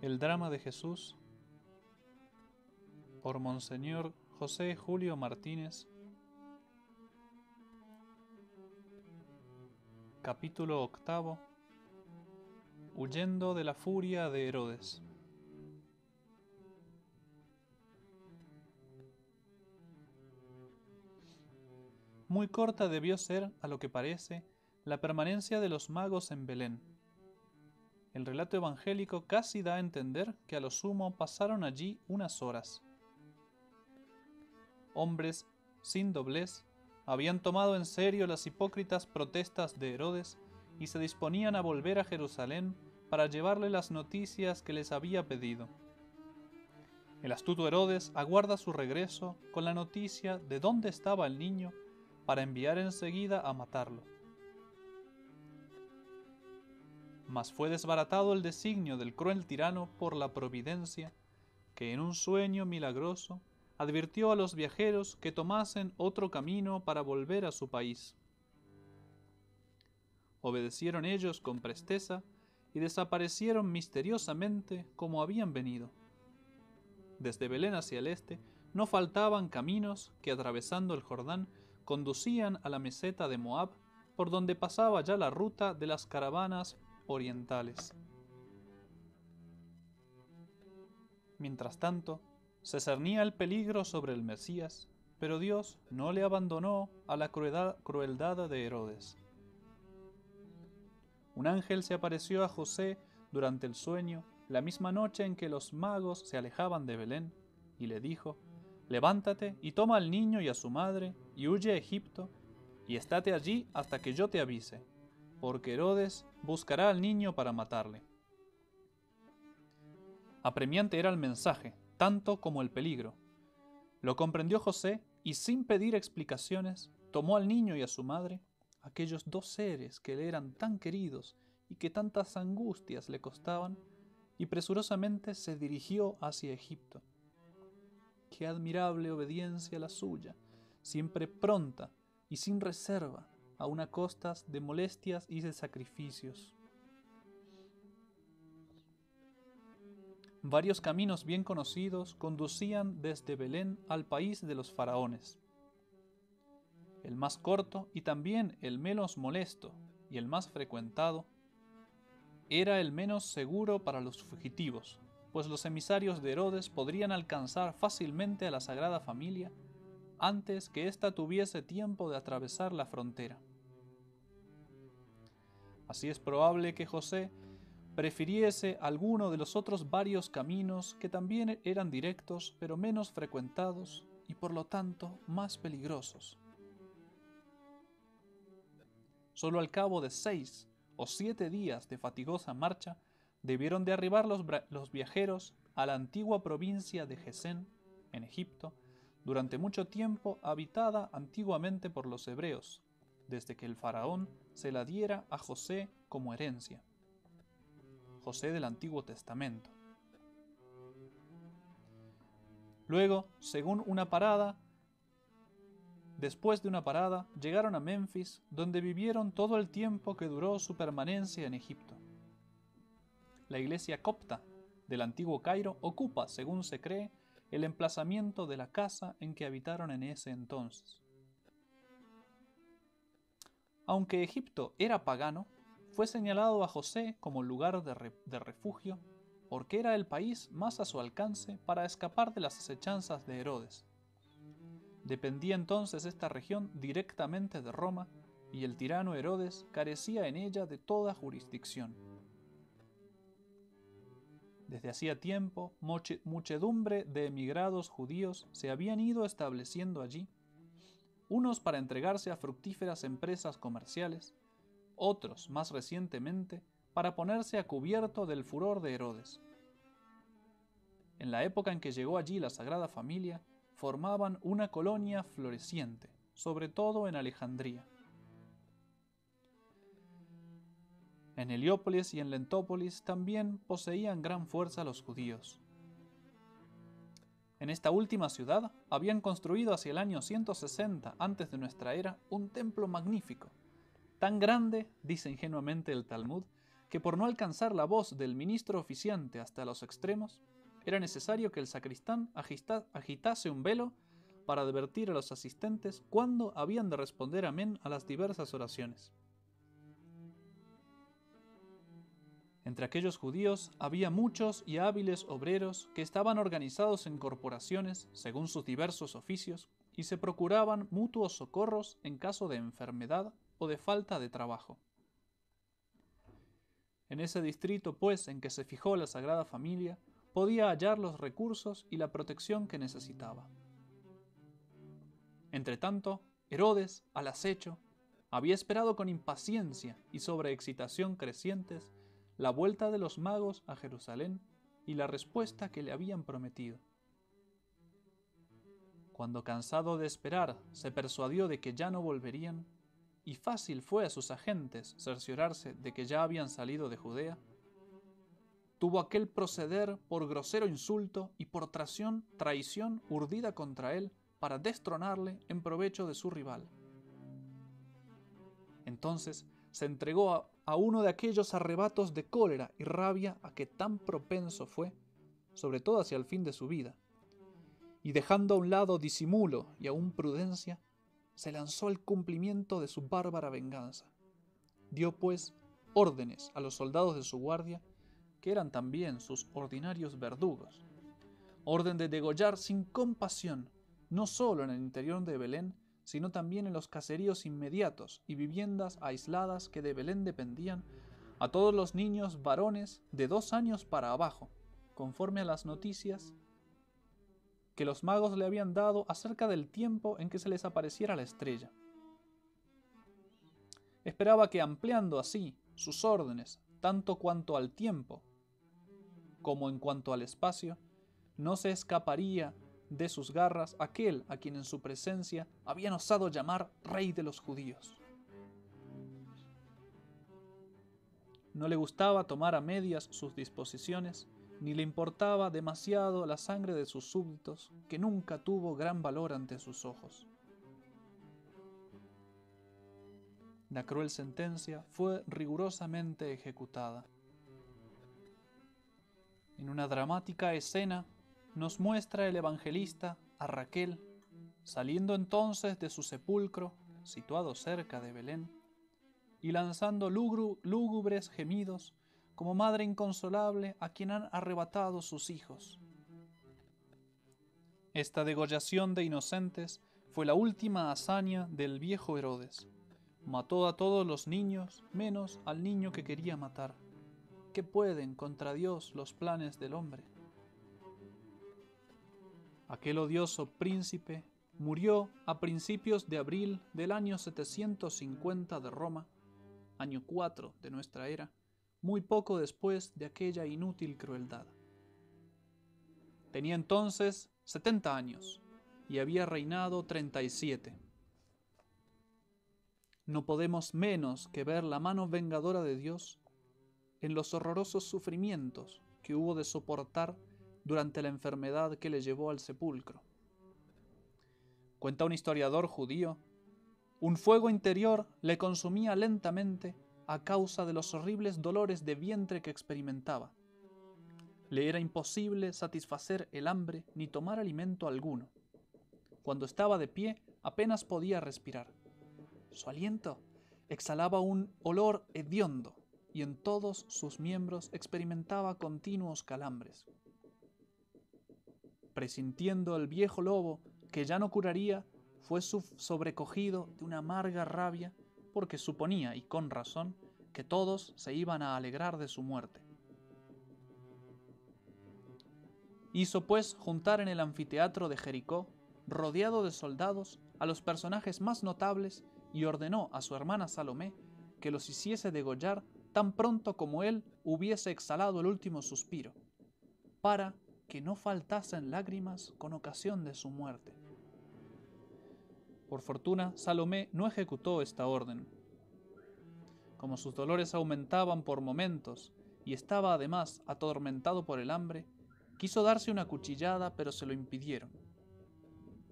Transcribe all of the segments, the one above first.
El drama de Jesús por Monseñor José Julio Martínez. Capítulo 8. Huyendo de la furia de Herodes. Muy corta debió ser, a lo que parece, la permanencia de los magos en Belén. El relato evangélico casi da a entender que a lo sumo pasaron allí unas horas. Hombres sin doblez habían tomado en serio las hipócritas protestas de Herodes y se disponían a volver a Jerusalén para llevarle las noticias que les había pedido. El astuto Herodes aguarda su regreso con la noticia de dónde estaba el niño para enviar enseguida a matarlo. Mas fue desbaratado el designio del cruel tirano por la providencia, que en un sueño milagroso advirtió a los viajeros que tomasen otro camino para volver a su país. Obedecieron ellos con presteza y desaparecieron misteriosamente como habían venido. Desde Belén hacia el este no faltaban caminos que, atravesando el Jordán, conducían a la meseta de Moab, por donde pasaba ya la ruta de las caravanas orientales. Mientras tanto, se cernía el peligro sobre el Mesías, pero Dios no le abandonó a la crueldad de Herodes. Un ángel se apareció a José durante el sueño, la misma noche en que los magos se alejaban de Belén, y le dijo: «Levántate y toma al niño y a su madre, y huye a Egipto, y estate allí hasta que yo te avise, porque Herodes buscará al niño para matarle». Apremiante era el mensaje, tanto como el peligro. Lo comprendió José y, sin pedir explicaciones, tomó al niño y a su madre, aquellos dos seres que le eran tan queridos y que tantas angustias le costaban, y presurosamente se dirigió hacia Egipto. Qué admirable obediencia la suya, siempre pronta y sin reserva, aun a costas de molestias y de sacrificios. Varios caminos bien conocidos conducían desde Belén al país de los faraones. El más corto y también el menos molesto y el más frecuentado era el menos seguro para los fugitivos, pues los emisarios de Herodes podrían alcanzar fácilmente a la Sagrada Familia antes que ésta tuviese tiempo de atravesar la frontera. Así es probable que José prefiriese alguno de los otros varios caminos que también eran directos pero menos frecuentados y por lo tanto más peligrosos. Solo al cabo de 6 o 7 días de fatigosa marcha debieron de arribar los viajeros a la antigua provincia de Gesén, en Egipto, durante mucho tiempo habitada antiguamente por los hebreos, desde que el faraón se la diera a José como herencia. José del Antiguo Testamento. Luego, después de una parada, llegaron a Menfis, donde vivieron todo el tiempo que duró su permanencia en Egipto. La iglesia copta del antiguo Cairo ocupa, según se cree, el emplazamiento de la casa en que habitaron en ese entonces. Aunque Egipto era pagano, fue señalado a José como lugar de refugio porque era el país más a su alcance para escapar de las acechanzas de Herodes. Dependía entonces esta región directamente de Roma y el tirano Herodes carecía en ella de toda jurisdicción. Desde hacía tiempo, muchedumbre de emigrados judíos se habían ido estableciendo allí, unos para entregarse a fructíferas empresas comerciales, otros, más recientemente, para ponerse a cubierto del furor de Herodes. En la época en que llegó allí la Sagrada Familia, formaban una colonia floreciente, sobre todo en Alejandría. En Heliópolis y en Lentópolis también poseían gran fuerza los judíos. En esta última ciudad habían construido hacia el año 160 antes de nuestra era un templo magnífico, tan grande, dice ingenuamente el Talmud, que por no alcanzar la voz del ministro oficiante hasta los extremos, era necesario que el sacristán agitase un velo para advertir a los asistentes cuándo habían de responder amén a las diversas oraciones. Entre aquellos judíos había muchos y hábiles obreros que estaban organizados en corporaciones según sus diversos oficios y se procuraban mutuos socorros en caso de enfermedad o de falta de trabajo. En ese distrito, pues, en que se fijó la Sagrada Familia, podía hallar los recursos y la protección que necesitaba. Entretanto, Herodes, al acecho, había esperado con impaciencia y sobreexcitación crecientes la vuelta de los magos a Jerusalén y la respuesta que le habían prometido. Cuando, cansado de esperar, se persuadió de que ya no volverían, y fácil fue a sus agentes cerciorarse de que ya habían salido de Judea, tuvo aquel proceder por grosero insulto y por traición urdida contra él para destronarle en provecho de su rival. Entonces se entregó a uno de aquellos arrebatos de cólera y rabia a que tan propenso fue, sobre todo hacia el fin de su vida, y dejando a un lado disimulo y aún prudencia, se lanzó al cumplimiento de su bárbara venganza. Dio, pues, órdenes a los soldados de su guardia, que eran también sus ordinarios verdugos, orden de degollar sin compasión, no solo en el interior de Belén, sino también en los caseríos inmediatos y viviendas aisladas que de Belén dependían, a todos los niños varones de 2 años para abajo, conforme a las noticias que los magos le habían dado acerca del tiempo en que se les apareciera la estrella. Esperaba que, ampliando así sus órdenes tanto cuanto al tiempo como en cuanto al espacio, no se escaparía de sus garras aquel a quien en su presencia habían osado llamar Rey de los Judíos. No le gustaba tomar a medias sus disposiciones, ni le importaba demasiado la sangre de sus súbditos, que nunca tuvo gran valor ante sus ojos. La cruel sentencia fue rigurosamente ejecutada. En una dramática escena nos muestra el evangelista a Raquel, saliendo entonces de su sepulcro, situado cerca de Belén, y lanzando lúgubres gemidos, como madre inconsolable a quien han arrebatado sus hijos. Esta degollación de inocentes fue la última hazaña del viejo Herodes. Mató a todos los niños, menos al niño que quería matar. ¿Qué pueden contra Dios los planes del hombre? Aquel odioso príncipe murió a principios de abril del año 750 de Roma, año 4 de nuestra era, muy poco después de aquella inútil crueldad. Tenía entonces 70 años y había reinado 37. No podemos menos que ver la mano vengadora de Dios en los horrorosos sufrimientos que hubo de soportar durante la enfermedad que le llevó al sepulcro. Cuenta un historiador judío, un fuego interior le consumía lentamente a causa de los horribles dolores de vientre que experimentaba. Le era imposible satisfacer el hambre ni tomar alimento alguno. Cuando estaba de pie apenas podía respirar. Su aliento exhalaba un olor hediondo y en todos sus miembros experimentaba continuos calambres. Presintiendo el viejo lobo que ya no curaría, fue sobrecogido de una amarga rabia porque suponía, y con razón, que todos se iban a alegrar de su muerte. Hizo pues juntar en el anfiteatro de Jericó, rodeado de soldados, a los personajes más notables y ordenó a su hermana Salomé que los hiciese degollar tan pronto como él hubiese exhalado el último suspiro, para que no faltasen lágrimas con ocasión de su muerte. Por fortuna, Salomé no ejecutó esta orden. Como sus dolores aumentaban por momentos y estaba además atormentado por el hambre, quiso darse una cuchillada, pero se lo impidieron.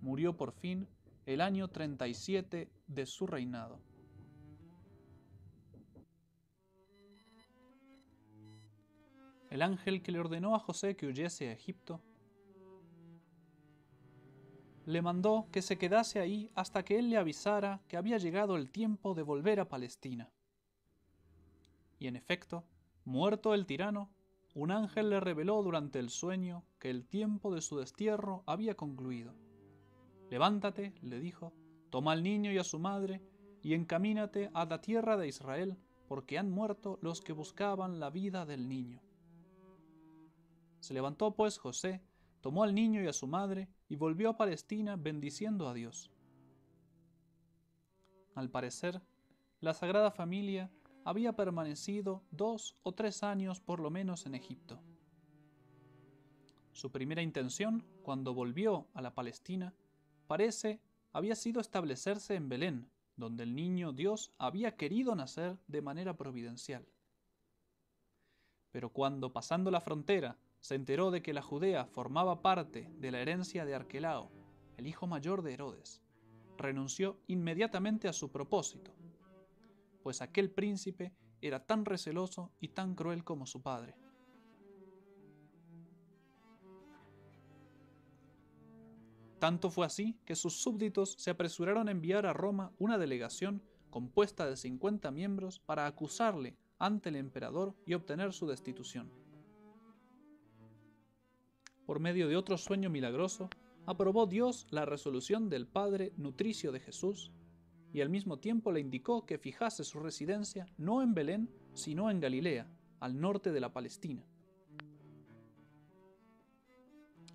Murió por fin el año 37 de su reinado. el ángel que le ordenó a José que huyese a Egipto, le mandó que se quedase ahí hasta que él le avisara que había llegado el tiempo de volver a Palestina. Y en efecto, muerto el tirano, un ángel le reveló durante el sueño que el tiempo de su destierro había concluido. Levántate, le dijo, toma al niño y a su madre, y encamínate a la tierra de Israel, porque han muerto los que buscaban la vida del niño. Se levantó pues José, tomó al niño y a su madre, y volvió a Palestina bendiciendo a Dios. Al parecer, la Sagrada Familia había permanecido 2 o 3 años por lo menos en Egipto. Su primera intención, cuando volvió a la Palestina, parece había sido establecerse en Belén, donde el niño Dios había querido nacer de manera providencial. Pero cuando, pasando la frontera, se enteró de que la Judea formaba parte de la herencia de Arquelao, el hijo mayor de Herodes, renunció inmediatamente a su propósito, pues aquel príncipe era tan receloso y tan cruel como su padre. Tanto fue así que sus súbditos se apresuraron a enviar a Roma una delegación compuesta de 50 miembros para acusarle ante el emperador y obtener su destitución. Por medio de otro sueño milagroso, aprobó Dios la resolución del padre nutricio de Jesús y al mismo tiempo le indicó que fijase su residencia no en Belén, sino en Galilea, al norte de la Palestina.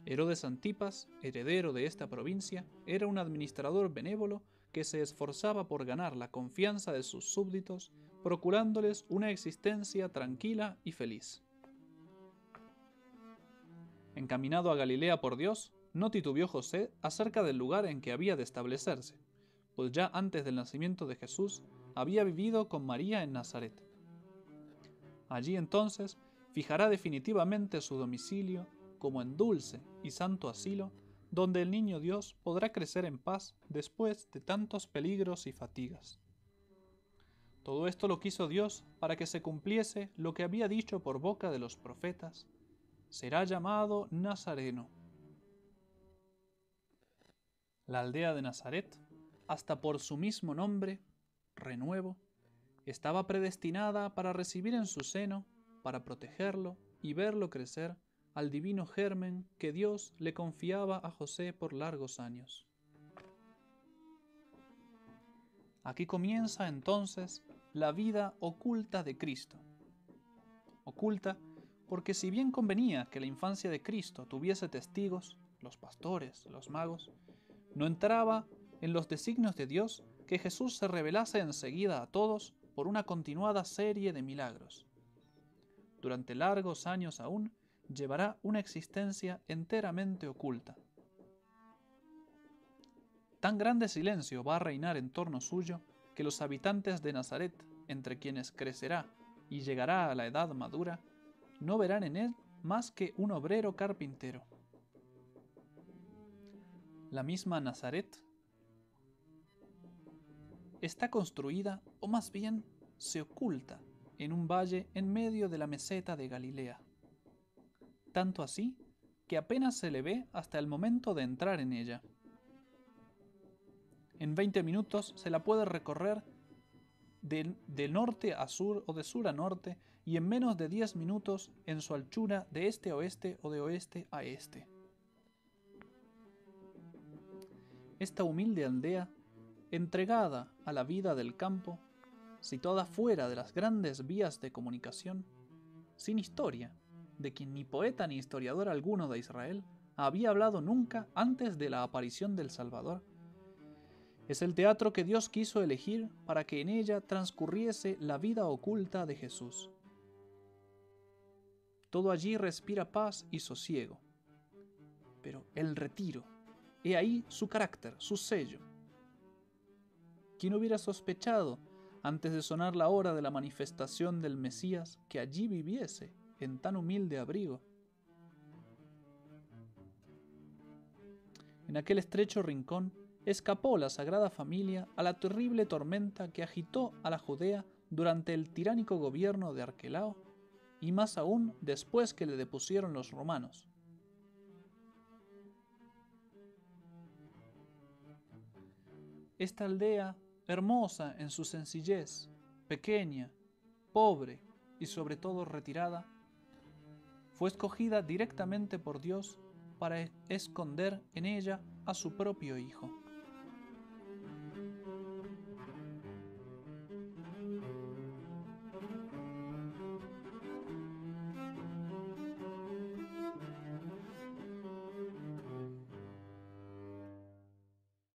Herodes Antipas, heredero de esta provincia, era un administrador benévolo que se esforzaba por ganar la confianza de sus súbditos, procurándoles una existencia tranquila y feliz. Encaminado a Galilea por Dios, no titubeó José acerca del lugar en que había de establecerse, pues ya antes del nacimiento de Jesús había vivido con María en Nazaret. Allí entonces fijará definitivamente su domicilio como en dulce y santo asilo, donde el niño Dios podrá crecer en paz después de tantos peligros y fatigas. Todo esto lo quiso Dios para que se cumpliese lo que había dicho por boca de los profetas: será llamado Nazareno. La aldea de Nazaret, hasta por su mismo nombre, renuevo, estaba predestinada para recibir en su seno, para protegerlo y verlo crecer, al divino germen que Dios le confiaba a José por largos años. Aquí comienza entonces la vida oculta de Cristo. Oculta porque si bien convenía que la infancia de Cristo tuviese testigos, los pastores, los magos, no entraba en los designios de Dios que Jesús se revelase enseguida a todos por una continuada serie de milagros. Durante largos años aún, llevará una existencia enteramente oculta. Tan grande silencio va a reinar en torno suyo que los habitantes de Nazaret, entre quienes crecerá y llegará a la edad madura, no verán en él más que un obrero carpintero. La misma Nazaret está construida, o más bien se oculta, en un valle en medio de la meseta de Galilea. Tanto así que apenas se le ve hasta el momento de entrar en ella. En 20 minutos se la puede recorrer de norte a sur o de sur a norte, y en menos de 10 minutos en su anchura de este a oeste o de oeste a este. Esta humilde aldea, entregada a la vida del campo, situada fuera de las grandes vías de comunicación, sin historia, de quien ni poeta ni historiador alguno de Israel había hablado nunca antes de la aparición del Salvador, es el teatro que Dios quiso elegir para que en ella transcurriese la vida oculta de Jesús. Todo allí respira paz y sosiego. Pero el retiro, he ahí su carácter, su sello. ¿Quién hubiera sospechado, antes de sonar la hora de la manifestación del Mesías, que allí viviese, en tan humilde abrigo? En aquel estrecho rincón escapó la Sagrada Familia a la terrible tormenta que agitó a la Judea durante el tiránico gobierno de Arquelao y más aún después que le depusieron los romanos. Esta aldea, hermosa en su sencillez, pequeña, pobre y sobre todo retirada, fue escogida directamente por Dios para esconder en ella a su propio Hijo.